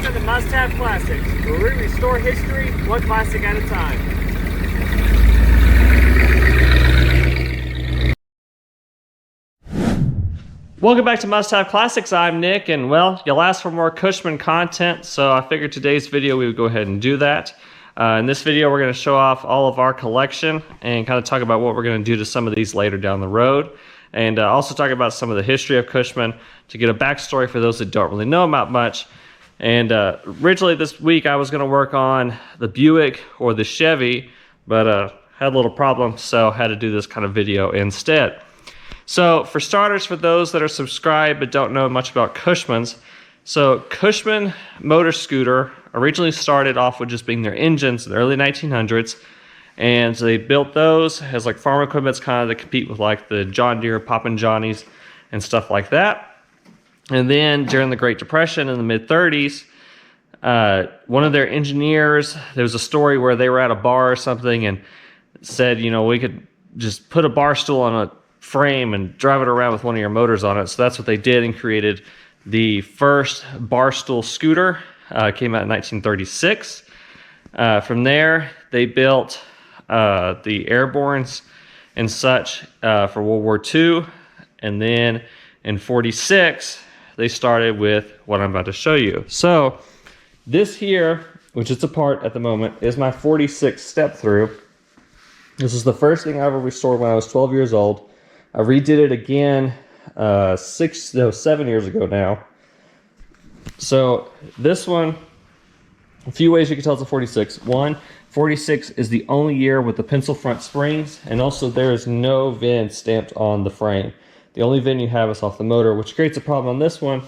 Welcome to Must Have Classics, where we restore history one classic at a time. Welcome back to Must Have Classics. I'm Nick, and well, you'll ask for more Cushman content, so I figured today's video we would go ahead and do that. In this video, we're going to show off all of our collection and kind of talk about what we're going to do to some of these later down the road. And also talk about some of the history of Cushman to get a backstory for those that don't really know about much. And originally this week I was going to work on the Buick or the Chevy, but had a little problem, so had to do this kind of video instead. So for starters, for those that are subscribed but don't know much about Cushman's, so Cushman motor scooter originally started off with just being their engines in the early 1900s. And so they built those as like farm equipment, kind of to compete with like the John Deere, Poppin' Johnnies and stuff like that. And then during the Great Depression in the mid-30s, one of their engineers, there was a story where they were at a bar or something and said, you know, we could just put a bar stool on a frame and drive it around with one of your motors on it. So that's what they did and created the first bar stool scooter. Came out in 1936. From there, they built the Airbornes and such for World War II, and then in 46 they started with what I'm about to show you. So this here, which it's apart at the moment, is my 46 step through. This is the first thing I ever restored when I was 12 years old. I redid it again 7 years ago now. So this one, a few ways you can tell it's a 46. One, 46 is the only year with the pencil front springs, and also there is no VIN stamped on the frame. The only VIN you have is off the motor, which creates a problem on this one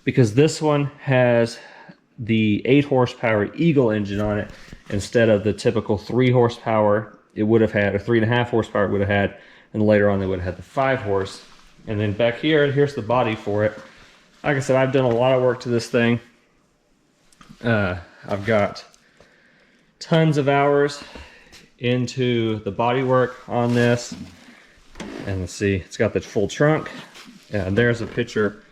because this one has the 8 horsepower Eagle engine on it instead of the typical 3 horsepower it would have had, or 3.5 horsepower it would have had, and later on they would have had the 5 horse. And then back here, here's the body for it. Like I said, I've done a lot of work to this thing. I've got tons of hours into the body work on this. And let's see, it's got the full trunk. And there's a picture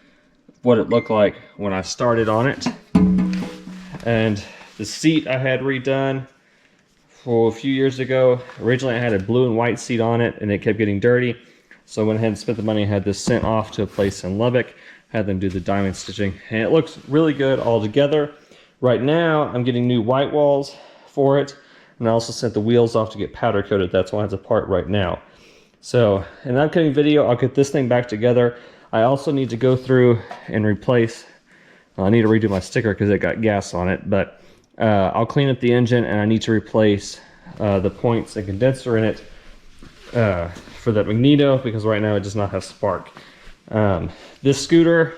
of what it looked like when I started on it. And the seat I had redone for a few years ago. Originally I had a blue and white seat on it and it kept getting dirty. So I went ahead and spent the money and had this sent off to a place in Lubbock. Had them do the diamond stitching, and it looks really good all together. Right now, I'm getting new white walls for it, and I also sent the wheels off to get powder coated. That's why it's apart right now. So, in an upcoming video, I'll get this thing back together. I also need to go through and replace, I need to redo my sticker because it got gas on it, but I'll clean up the engine, and I need to replace the points and condenser in it for that magneto, because right now it does not have spark. This scooter,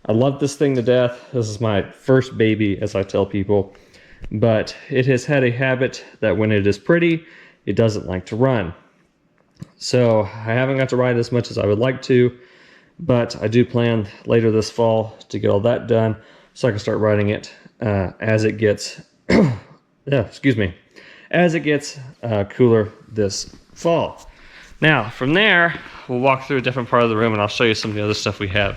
I love this thing to death. This is my first baby, as I tell people, but it has had a habit that when it is pretty, it doesn't like to run. So I haven't got to ride as much as I would like to, but I do plan later this fall to get all that done so I can start riding it as it gets, as it gets cooler this fall. Now, from there, we'll walk through a different part of the room and I'll show you some of the other stuff we have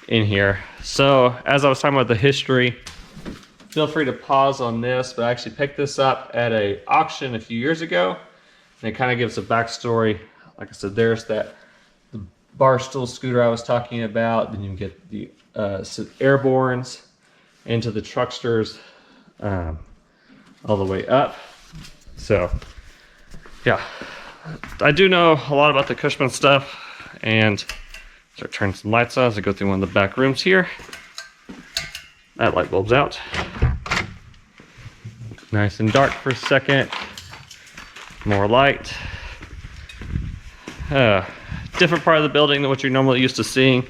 in here. So, as I was talking about the history, feel free to pause on this, but I actually picked this up at an auction a few years ago. And it kind of gives a backstory. Like I said, there's the bar stool scooter I was talking about. Then you get the Airbornes into the Trucksters all the way up. So, yeah. I do know a lot about the Cushman stuff, and start turning some lights on as I go through one of the back rooms here. That light bulb's out. Nice and dark for a second. More light. Different part of the building than what you're normally used to seeing.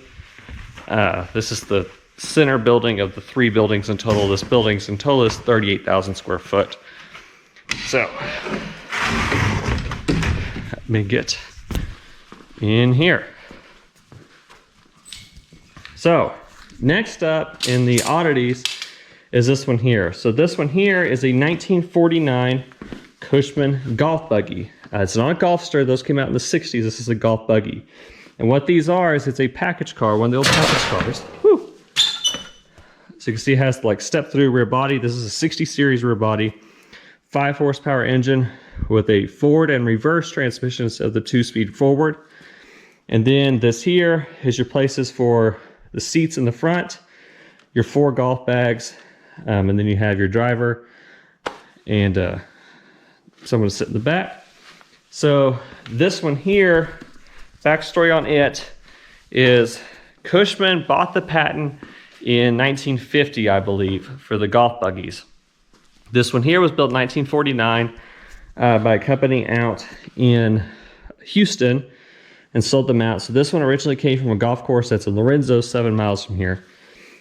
This is the center building of the 3 buildings in total. This building's in total is 38,000 square foot. So, let me get in here. So, next up in the oddities is this one here. So this one here is a 1949 Cushman golf buggy. It's not a Golfster. Those came out in the 60s. This is a golf buggy. And what these are is it's a package car, one of the old package cars. Whew. So you can see it has like step through rear body. This is a 60 series rear body, 5 horsepower engine with a forward and reverse transmissions of the 2-speed forward. And then this here is your places for the seats in the front, your 4 golf bags, and then you have your driver and someone to sit in the back. So this one here, backstory on it is Cushman bought the patent in 1950, I believe, for the golf buggies. This one here was built in 1949 by a company out in Houston and sold them out. So this one originally came from a golf course that's in Lorenzo, 7 miles from here.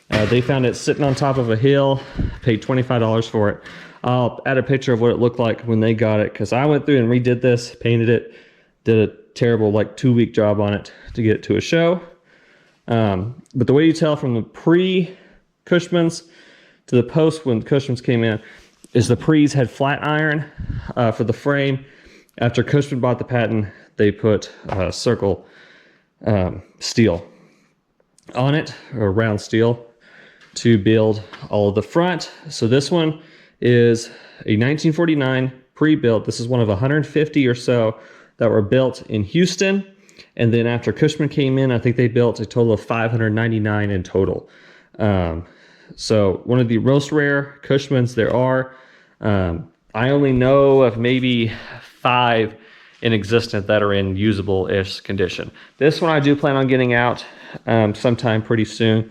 They found it sitting on top of a hill, paid $25 for it. I'll add a picture of what it looked like when they got it, because I went through and redid this, painted it, did a terrible like 2-week job on it to get it to a show. But the way you tell from the pre-Cushmans to the post when Cushmans came in is the pre's had flat iron for the frame. After Cushman bought the patent, they put circle steel on it, or round steel, to build all of the front. So this one is a 1949 pre-built. This is one of 150 or so that were built in Houston. And then after Cushman came in, I think they built a total of 599 in total. So one of the most rare Cushmans there are. I only know of maybe 5 in existence that are in usable-ish condition. This one I do plan on getting out sometime pretty soon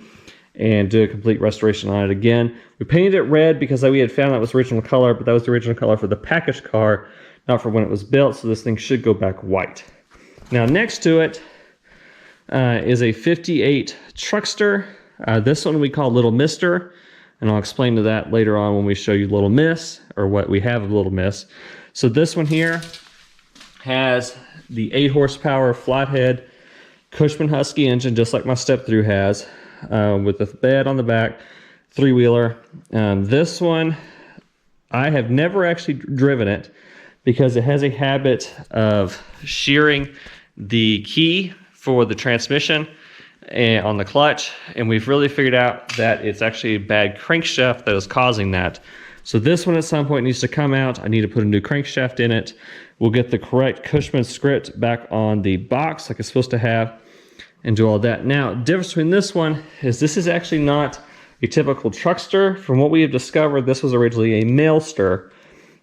and do a complete restoration on it again. We painted it red because we had found that was original color, but that was the original color for the package car, not for when it was built, so this thing should go back white. Now next to it is a 58 Truckster. This one we call Little Mister, and I'll explain to that later on when we show you Little Miss, or what we have of Little Miss. So this one here has the 8 horsepower flathead Cushman Husky engine, just like my step through has, with the bed on the back, 3-wheeler. This one, I have never actually driven it because it has a habit of shearing the key for the transmission and on the clutch, and we've really figured out that it's actually a bad crankshaft that is causing that. So this one at some point needs to come out. I need to put a new crankshaft in it. We'll get the correct Cushman script back on the box like it's supposed to have and do all that. Now, the difference between this one is this is actually not a typical Truckster. From what we have discovered, this was originally a Mailster,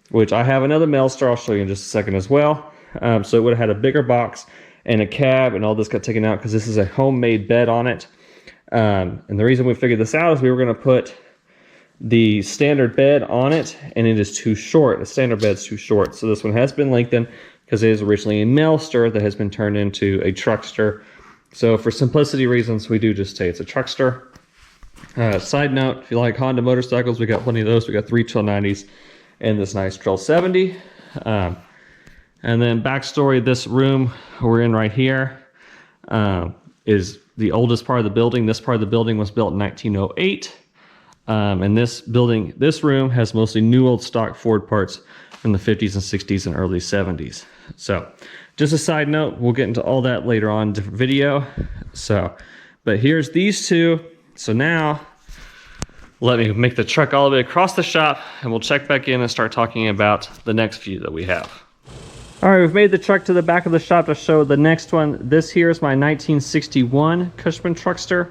which I have another Mailster I'll show you in just a second as well. So it would have had a bigger box and a cab, and all this got taken out because this is a homemade bed on it. And the reason we figured this out is we were going to put the standard bed on it, and it is too short. The standard bed's too short. So this one has been lengthened because it is originally a Mailster that has been turned into a Truckster. So for simplicity reasons, we do just say it's a Truckster. Side note, if you like Honda motorcycles, we got plenty of those. We got 3 Trail 90s and this nice Trail 70. And then backstory, this room we're in right here is the oldest part of the building. This part of the building was built in 1908. And this room has mostly new old stock Ford parts from the 50s and 60s and early 70s. So just a side note, we'll get into all that later on in a different video. So, but here's these two. So now let me make the truck all the way across the shop, and we'll check back in and start talking about the next few that we have. All right, we've made the truck to the back of the shop to show the next one. This here is my 1961 Cushman Truckster.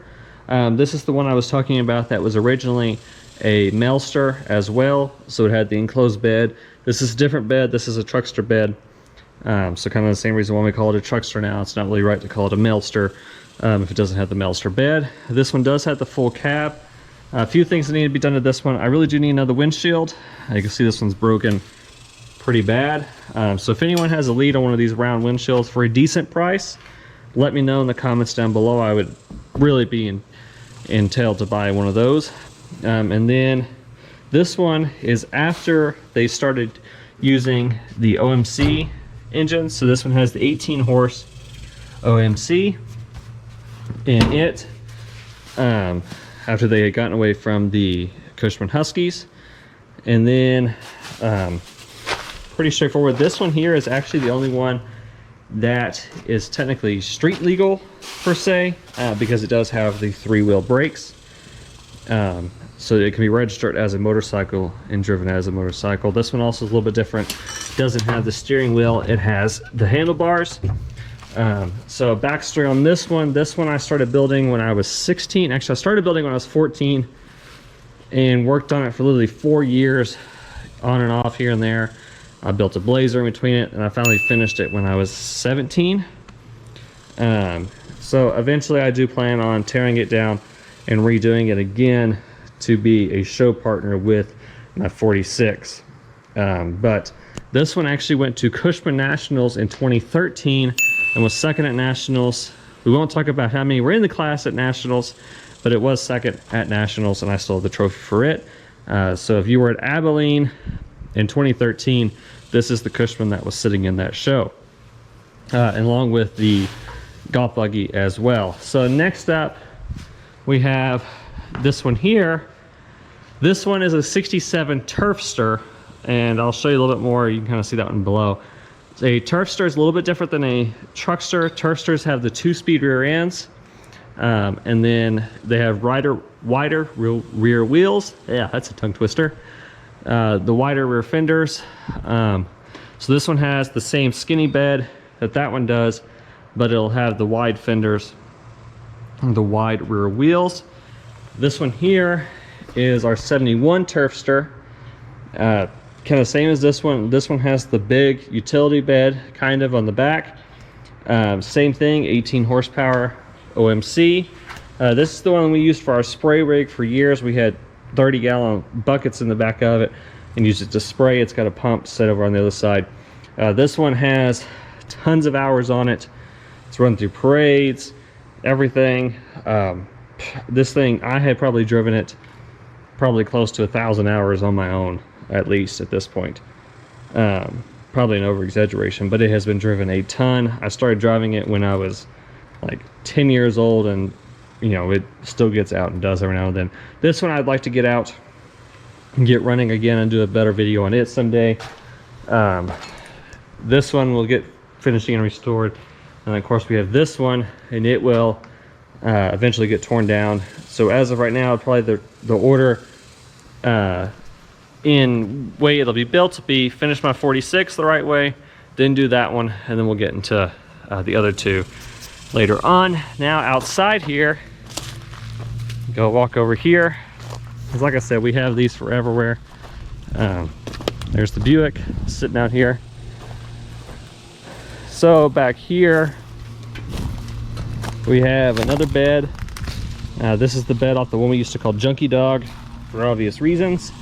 This is the one I was talking about that was originally a Mailster as well. So it had the enclosed bed. This is a different bed. This is a Truckster bed. So kind of the same reason why we call it a Truckster now. It's not really right to call it a Mailster if it doesn't have the Mailster bed. This one does have the full cab. A few things that need to be done to this one. I really do need another windshield. You can see this one's broken pretty bad. So if anyone has a lead on one of these round windshields for a decent price, let me know in the comments down below. I would really be entailed to buy one of those. And then this one is after they started using the OMC engine. So this one has the 18 horse OMC in it, after they had gotten away from the Cushman Huskies. And then pretty straightforward. This one here is actually the only one that is technically street legal per se, because it does have the 3-wheel brakes. so it can be registered as a motorcycle and driven as a motorcycle. This one also is a little bit different. Doesn't have the steering wheel, it has the handlebars. So backstory on this one I started building when I was 16. Actually, I started building when I was 14 and worked on it for literally 4 years, on and off here and there. I built a Blazer in between it, and I finally finished it when I was 17. So eventually I do plan on tearing it down and redoing it again to be a show partner with my 46. But this one actually went to Cushman Nationals in 2013 and was second at Nationals. We won't talk about how many were in the class at Nationals, but it was second at Nationals, and I still have the trophy for it. So if you were at Abilene in 2013, this is the Cushman that was sitting in that show, along with the golf buggy as well. So next up, we have this one here. This one is a 67 Turfster, and I'll show you a little bit more. You can kind of see that one below. A Turfster is a little bit different than a Truckster. Turfsters have the 2-speed rear ends, and then they have wider rear wheels. Yeah, that's a tongue twister. The wider rear fenders. So this one has the same skinny bed that one does, but it'll have the wide fenders and the wide rear wheels. This one here is our 71 Turfster. Kind of same as this one. This one has the big utility bed kind of on the back. Same thing, 18 horsepower OMC. This is the one we used for our spray rig for years. We had 30-gallon buckets in the back of it and used it to spray. It's got a pump set over on the other side. This one has tons of hours on it. It's run through parades, everything. This thing, I had probably driven it probably close to 1,000 hours on my own, at least at this point. Probably an over-exaggeration, but it has been driven a ton. I started driving it when I was like 10 years old, and you know, it still gets out and does every now and then. This one I'd like to get out and get running again and do a better video on it someday. This one will get finishing and restored, and of course we have this one, and it will eventually get torn down. So as of right now, probably the order in way it'll be built to be finish my 46 the right way, then do that one, and then we'll get into the other two later on. Now outside here, go walk over here, because like I said, we have these for everywhere. There's the Buick sitting out here. So back here we have another bed. This is the bed off the one we used to call Junkie Dog for obvious reasons.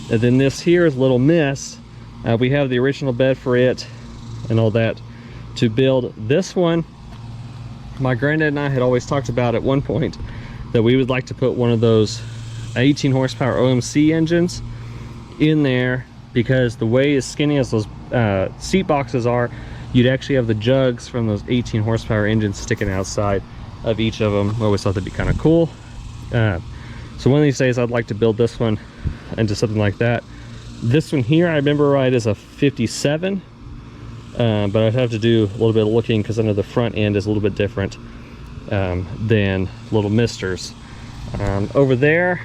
And then this here is Little Miss. We have the original bed for it and all that. To build this one, my granddad and I had always talked about at one point that we would like to put one of those 18 horsepower OMC engines in there, because the way as skinny as those seat boxes are, you'd actually have the jugs from those 18 horsepower engines sticking outside of each of them. I always thought that'd be kind of cool. So one of these days I'd like to build this one into something like that. This one here, I remember right, is a 57, but I'd have to do a little bit of looking, because I know the front end is a little bit different than Little Misters. Over there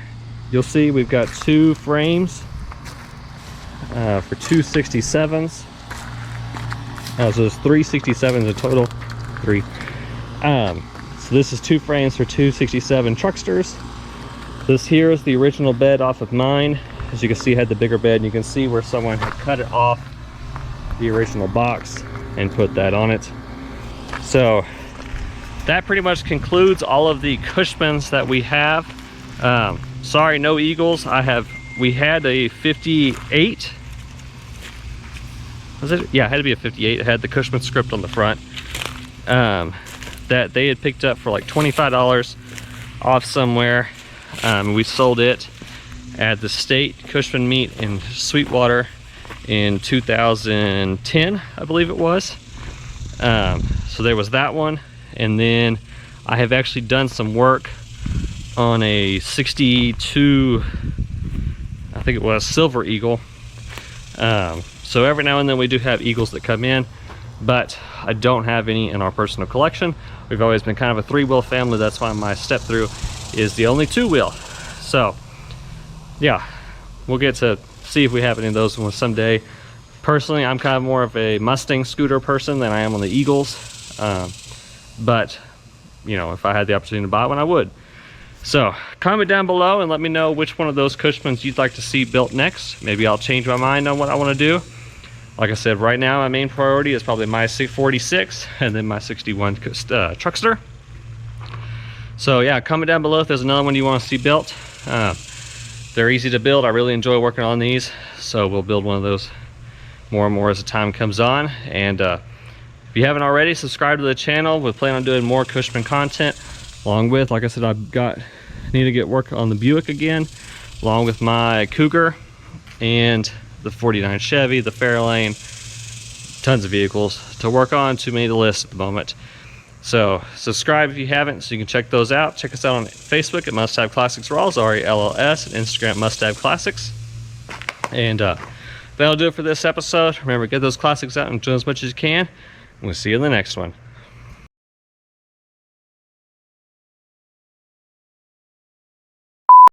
you'll see we've got 2 frames for 2 67s. So there's 3 67s in total. 3. So this is 2 frames for 2 67 Trucksters. This here is the original bed off of mine. As you can see, it had the bigger bed, and you can see where someone had cut it off the original box and put that on it. So that pretty much concludes all of the Cushmans that we have. Sorry, no Eagles. We had a 58. Was it? Yeah, it had to be a 58. It had the Cushman script on the front. That they had picked up for like $25 off somewhere. We sold it at the state Cushman meet in Sweetwater in 2010, I believe it was. So there was that one, and then I have actually done some work on a 62, I think it was, Silver Eagle. So every now and then we do have Eagles that come in, but I don't have any in our personal collection. We've always been kind of a 3-wheel family. That's why my step through is the only 2-wheel. So yeah, we'll get to see if we have any of those ones someday. Personally, I'm kind of more of a Mustang scooter person than I am on the Eagles. But, you know, if I had the opportunity to buy one, I would. So, comment down below and let me know which one of those Cushmans you'd like to see built next. Maybe I'll change my mind on what I want to do. Like I said, right now my main priority is probably my 46 and then my 61 Truckster. So yeah, comment down below if there's another one you want to see built. They're easy to build. I really enjoy working on these, so we'll build one of those more and more as the time comes on. And if you haven't already, subscribe to the channel. We plan on doing more Cushman content, along with, like I said, need to get work on the Buick again, along with my Cougar and the 49 Chevy, the Fairlane, tons of vehicles to work on. Too many to list at the moment. So subscribe if you haven't, so you can check those out. Check us out on Facebook at Must Have Classics Ralls, RALLS, and Instagram Must Have Classics. And that'll do it for this episode. Remember, get those classics out and enjoy as much as you can. And we'll see you in the next one.